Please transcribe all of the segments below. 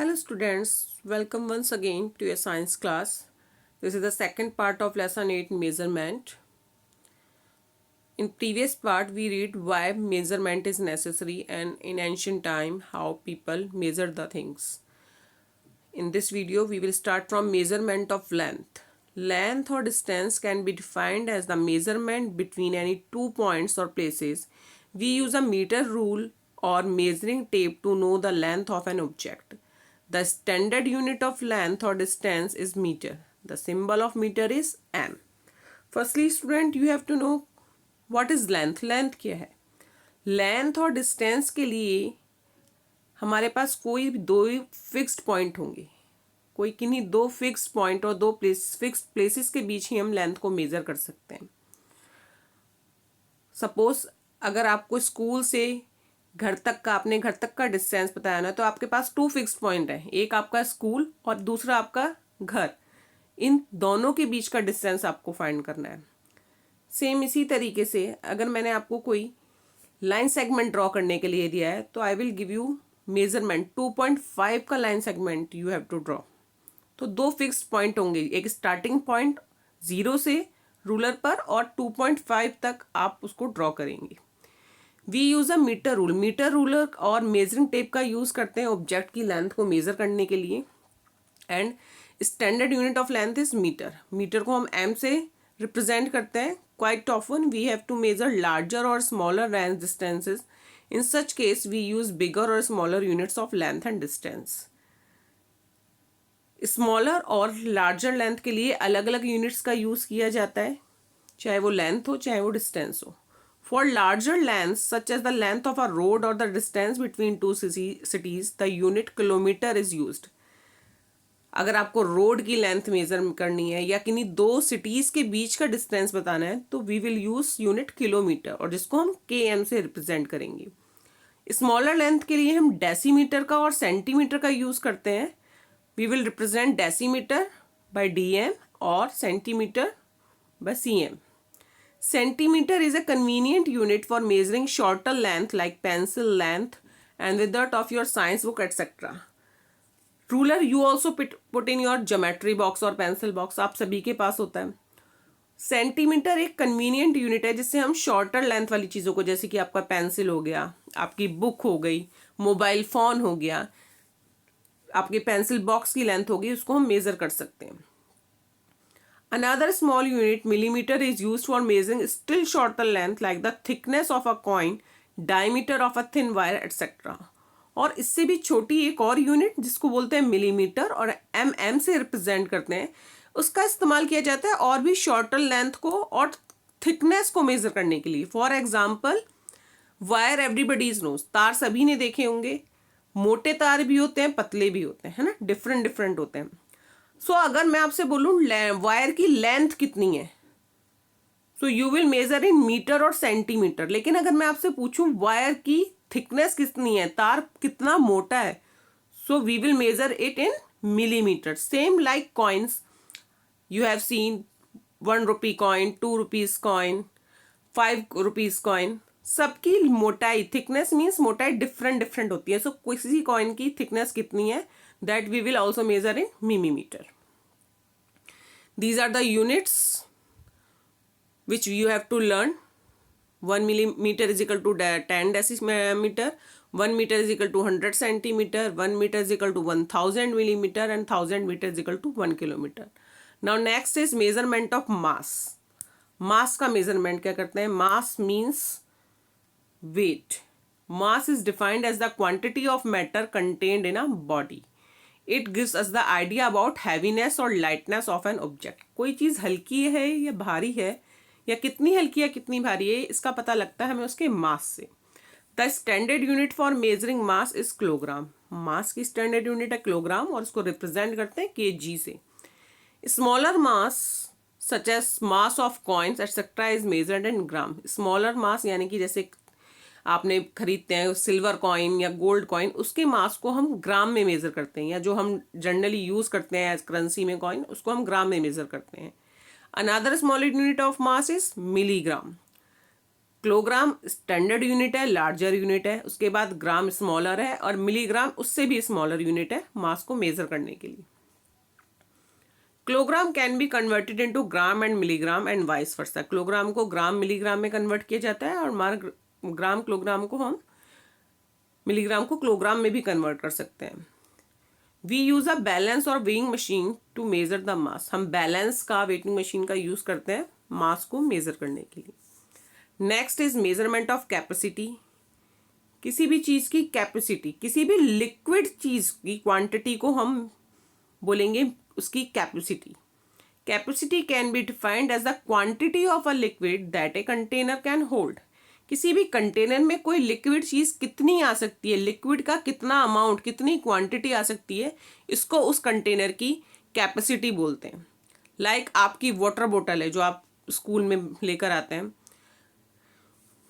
Hello students, welcome once again to your science class. This is the second part of lesson 8 measurement. In previous part we read why measurement is necessary and in ancient time how people measure the things. In this video we will start from measurement of length. Length or distance can be defined as the measurement between any 2 points or places. We use a meter rule or measuring tape to know the length of an object. The standard unit of length or distance is meter. The symbol of meter is m. Firstly student, you have to know what is length. Length क्या है? Length और distance के लिए हमारे पास कोई दो fixed point होंगे. कोई किन्हीं दो फिक्स्ड पॉइंट और दो फिक्स्ड प्लेसेस के बीच ही हम लेंथ को मेजर कर सकते हैं. सपोज अगर आपको स्कूल से अपने घर तक का डिस्टेंस बताया ना, तो आपके पास 2 फिक्स्ड पॉइंट है. एक आपका स्कूल और दूसरा आपका घर. इन दोनों के बीच का डिस्टेंस आपको फाइंड करना है. सेम इसी तरीके से अगर मैंने आपको कोई लाइन सेगमेंट ड्रॉ करने के लिए दिया है, तो I will give you measurement 2.5 का line segment you have to draw. तो 2 फिक्स्ड पॉइंट होंगे, एक स्टार्टिंग पॉइंट 0 से रूलर पर और 2.5 तक आप उसको ड्रॉ करेंगे. We use a metre rule. Metre ruler और मेजरिंग टेप का यूज़ करते हैं ऑब्जेक्ट की लेंथ को मेज़र करने के लिए. And standard unit of length is metre. Metre को हम एम से रिप्रेजेंट करते हैं. Quite often we have to measure larger or smaller range distances. In such case we use bigger or smaller units of length and distance. Smaller और larger length के लिए अलग अलग यूनिट्स का यूज़ किया जाता है, चाहे वो लेंथ हो चाहे वो डिस्टेंस हो. For larger lengths, such as the length of a road or the distance between two cities, the unit kilometer is used. अगर आपको रोड की लेंथ मेजर करनी है या किन्हीं दो सिटीज के बीच का डिस्टेंस बताना है, तो we will use unit kilometre, और जिसको हम km से रिप्रेजेंट करेंगे. स्मॉलर लेंथ के लिए हम डेसीमीटर का और सेंटीमीटर का यूज करते हैं. We will represent decimetre by dm और centimetre by cm. Centimeter is a convenient unit for measuring shorter length like pencil length and width of your science book etc. Ruler you also put in your geometry box और pencil box, आप सभी के पास होता है. Centimetre एक convenient unit है जिससे हम शॉर्टर लेंथ वाली चीज़ों को, जैसे कि आपका पेंसिल हो गया, आपकी बुक हो गई, मोबाइल फ़ोन हो गया, आपके पेंसिल बॉक्स की लेंथ होगी, उसको हम मेज़र कर सकते हैं. Another small unit, millimeter, is used for measuring still shorter length like the thickness of a coin, diameter of a thin wire, etc. और इससे भी छोटी एक और यूनिट जिसको बोलते हैं मिलीमीटर और mm से रिप्रेजेंट करते हैं, उसका इस्तेमाल किया जाता है और भी शॉर्टर लेंथ को और थिकनेस को मेजर करने के लिए. For example wire everybody's knows. तार सभी ने देखे होंगे. मोटे तार भी होते हैं, पतले भी होते हैं, है ना, डिफरेंट होते हैं. सो अगर मैं आपसे बोलूँ वायर की लेंथ कितनी है, so you will measure in metre और सेंटीमीटर. लेकिन अगर मैं आपसे पूछूं वायर की थिकनेस कितनी है, तार कितना मोटा है, so we will measure it in millimetre. Same like coins, you have seen 1 rupee coin, 2 rupees coin, 5 rupees coin. सबकी मोटाई, थिकनेस मीन्स मोटाई डिफरेंट होती है. सो किसी कॉइन की थिकनेस कितनी है, that we will also measure in millimeter. These are the units which you have to learn. 1 millimeter is equal to 10 decimeter, 1 meter is equal to 100 centimeter, 1 meter is equal to 1000 millimeter, and 1000 meter is equal to 1 kilometer. Now next is measurement of mass. Mass का measurement क्या करते हैं? Mass means weight. Mass is defined as the quantity of matter contained in a body. It gives us the idea about heaviness or lightness of an object. कोई चीज़ हल्की है या भारी है, या कितनी हल्की या कितनी भारी है, इसका पता लगता है हमें उसके मास से. The standard unit for measuring mass is kilogram. Mass की स्टैंडर्ड यूनिट है किलोग्राम और उसको रिप्रेजेंट करते हैं kg से. Smaller mass such as mass of coins etcetera is measured in gram. Smaller mass यानी कि जैसे आपने खरीदते हैं सिल्वर कॉइन या गोल्ड कॉइन, उसके मास को हम ग्राम में मेज़र करते हैं, या जो हम जनरली यूज़ करते हैं एज करेंसी में कॉइन, उसको हम ग्राम में मेज़र करते हैं. Another small unit of mass is milligram. Kilogram standard unit है, लार्जर यूनिट है, उसके बाद ग्राम स्मॉलर है, और मिलीग्राम उससे भी स्मॉलर यूनिट है मास को मेजर करने के लिए। Kilogram can be converted into gram and milligram and vice versa. Kilogram को ग्राम मिलीग्राम में कन्वर्ट किया जाता है, और ग्राम किलोग्राम को हम मिलीग्राम को किलोग्राम में भी कन्वर्ट कर सकते हैं। वी यूज अ बैलेंस और weighing machine to measure the mass. हम बैलेंस का, वेटिंग मशीन का यूज करते हैं मास को मेजर करने के लिए। Next is measurement of capacity. किसी भी चीज की कैपेसिटी, किसी भी लिक्विड चीज की क्वांटिटी को हम बोलेंगे उसकी capacity. Capacity can be defined as the quantity of a liquid that a container can hold. किसी भी कंटेनर में कोई लिक्विड चीज कितनी आ सकती है, लिक्विड का कितना अमाउंट, कितनी क्वांटिटी आ सकती है, इसको उस कंटेनर की कैपेसिटी बोलते हैं। लाइक आपकी वाटर बोतल है जो आप स्कूल में लेकर आते हैं।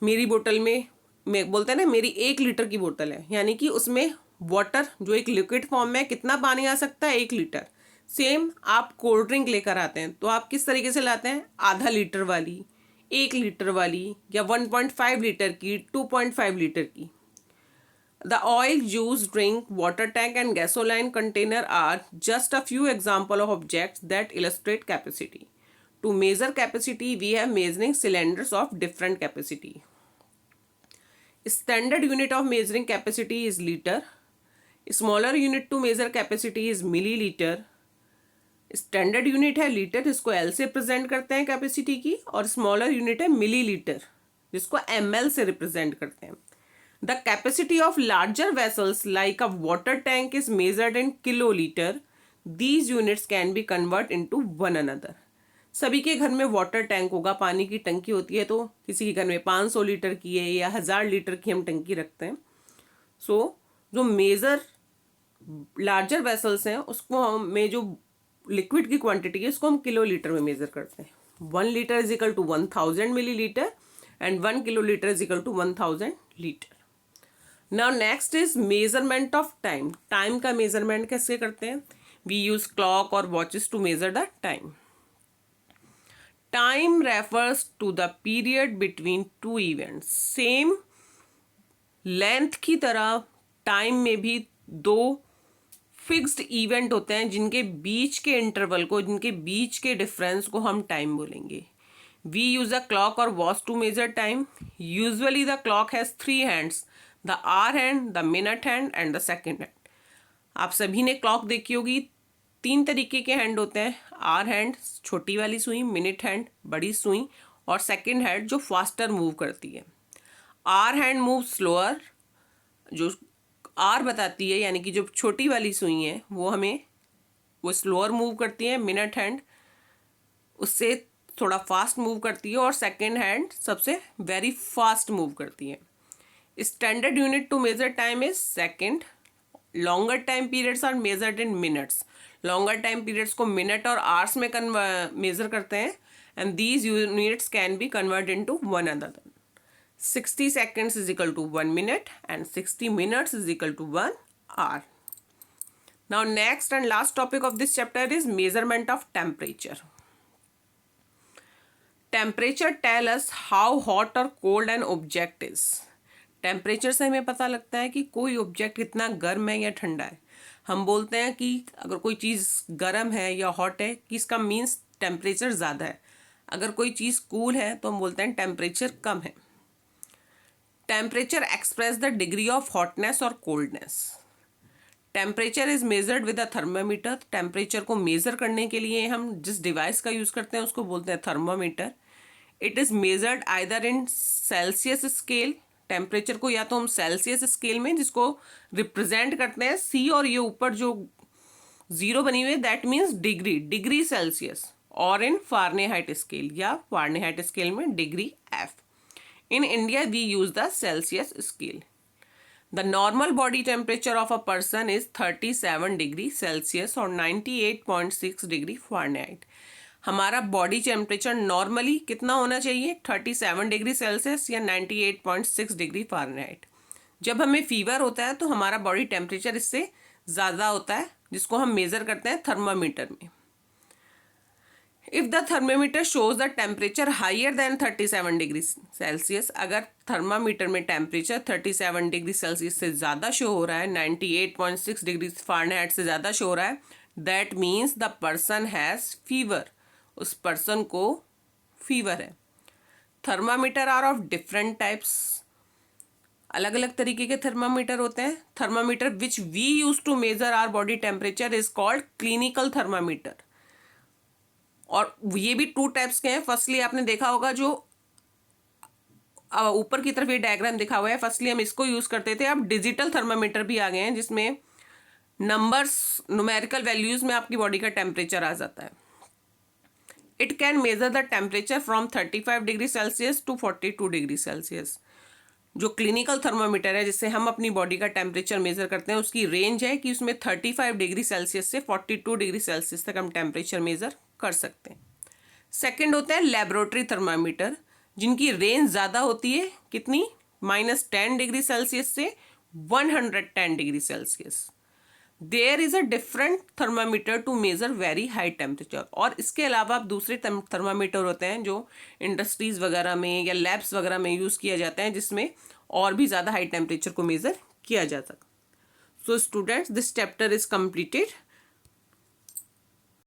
मेरी बोतल में बोलते हैं ना, मेरी 1 लीटर की बोतल है, यानी कि उसमें वाटर जो एक लिक्विड फॉर्म में कितना पानी आ सकता है, 1 लीटर। सेम आप कोल्ड ड्रिंक लेकर आते हैं तो आप किस तरीके से लाते हैं, आधा लीटर वाली, 1 लीटर वाली, या 1.5 लीटर की, 2.5 लीटर की। The oil use drink, water tank and gasoline container are just a few example of objects that illustrate capacity. To measure capacity we have measuring cylinders of different capacity. Standard unit of measuring capacity is liter. Smaller unit to measure capacity is milliliter. Standard unit है litre, जिसको L से represent करते हैं capacity की, और smaller unit है millilitre, जिसको ML से रिप्रेजेंट करते हैं। The capacity of larger vessels like a water tank is measured in kilolitre. These units can be convert into one another. सभी के घर में वाटर टैंक होगा, पानी की टंकी होती है, तो किसी के घर में 500 लीटर की है या 1000 लीटर की हम टंकी रखते हैं। सो जो मेजर लार्जर वेसल्स हैं उसको हम में जो लिक्विड की क्वांटिटी है उसको हम किलो लीटर में मेजर करते हैं। 1 litre is equal to 1000 millilitre and 1 kilolitre is equal to 1000 litre. Now next is measurement of time. Time का मेजरमेंट कैसे करते हैं? वी यूज क्लॉक और watches to measure the time. Time refers to the period between two events. Same length की तरह time में भी 2 fixed event होते हैं जिनके बीच के इंटरवल को, जिनके बीच के डिफरेंस को हम टाइम बोलेंगे। वी यूज अ क्लॉक और watch to measure time. Usually the clock has 3 hands, the hour hand, the minute hand and the second hand. आप सभी ने क्लॉक देखी होगी। 3 तरीके के हैंड होते हैं, आवर हैंड छोटी वाली सुई, मिनट हैंड बड़ी सुई, और सेकंड हैंड जो फास्टर मूव करती है। आवर हैंड मूव स्लोअर, जो आर बताती है यानी कि जो छोटी वाली सुई है वो स्लोअर मूव करती है। मिनट हैंड उससे थोड़ा फास्ट मूव करती है, और सेकंड हैंड सबसे वेरी फास्ट मूव करती है। Standard unit to measure time is second. Longer time periods are measured in minutes. Longer time periods को मिनट और आवर्स में मेजर करते हैं, and these units can be convert into one another. 60 seconds is equal to 1 minute and 60 minutes is equal to 1 hour. Now next and last topic of this chapter is measurement of temperature. Temperature tell us how hot or cold an object is. Temperature से हमें पता लगता है कि कोई object कितना गर्म है या ठंडा है। हम बोलते हैं कि अगर कोई चीज़ गर्म है या हॉट है कि इसका मीन्स टेम्परेचर ज़्यादा है। अगर कोई चीज़ कूल है तो हम बोलते हैं टेम्परेचर कम है। Temperature express the degree of hotness or coldness. Temperature is measured with a thermometer. Temperature को मेजर करने के लिए हम जिस डिवाइस का यूज़ करते हैं उसको बोलते हैं thermometer. It is measured either in Celsius scale. Temperature को या तो हम सेल्सियस स्केल में, जिसको रिप्रेजेंट करते हैं सी, और ये ऊपर जो 0 बनी हुई है दैट मीन्स डिग्री सेल्सियस, और इन फारेनहाइट स्केल या फारेनहाइट स्केल में degree F. In India, we use the Celsius scale. The normal body temperature of a person is 37 degree Celsius और 98.6 डिग्री Fahrenheit. हमारा बॉडी टेम्परेचर नॉर्मली कितना होना चाहिए? 37 degree Celsius या 98.6 degree Fahrenheit. जब हमें फीवर होता है तो हमारा बॉडी टेम्परेचर इससे ज़्यादा होता है, जिसको हम मेज़र करते हैं थर्मामीटर में। If the thermometer shows the temperature higher then 37 degree Celsius, अगर थर्मामीटर में टेम्परेचर 37 डिग्री सेल्सियस से ज़्यादा शो हो रहा है, 98.6 डिग्री फ़ारेनहाइट से ज़्यादा शो हो रहा है, that means the person has fever, उस पर्सन को फीवर है। Thermometer are of different types, अलग अलग तरीके के थर्मामीटर होते हैं। Thermometer which we use to measure our body temperature is called clinical thermometer, और ये भी 2 टाइप्स के हैं। फर्स्टली आपने देखा होगा जो ऊपर की तरफ ये डायग्राम दिखा हुआ है, फर्स्टली हम इसको यूज करते थे, अब डिजिटल थर्मामीटर भी आ गए हैं जिसमें नंबर्स, न्यूमेरिकल वैल्यूज में आपकी बॉडी का टेम्परेचर आ जाता है। It can measure the temperature from 35 degree Celsius to 42 degree Celsius. जो क्लिनिकल थर्मामीटर है जिससे हम अपनी बॉडी का टेम्परेचर मेजर करते हैं, उसकी रेंज है कि उसमें 35 डिग्री सेल्सियस से 42 डिग्री सेल्सियस तक हम टेम्परेचर मेजर कर सकते हैं। सेकंड होता है लेबोरेटरी थर्मामीटर, जिनकी रेंज ज़्यादा होती है, कितनी, -10 डिग्री सेल्सियस से 110 degree Celsius. There is a different thermometer to measure very high temperature. और इसके अलावा आप दूसरे थर्मामीटर होते हैं जो इंडस्ट्रीज़ वगैरह में या लैब्स वगैरह में यूज़ किया जाता है, जिसमें और भी ज़्यादा हाई टेम्परेचर को मेज़र किया जा सकता है। So students, this chapter is completed.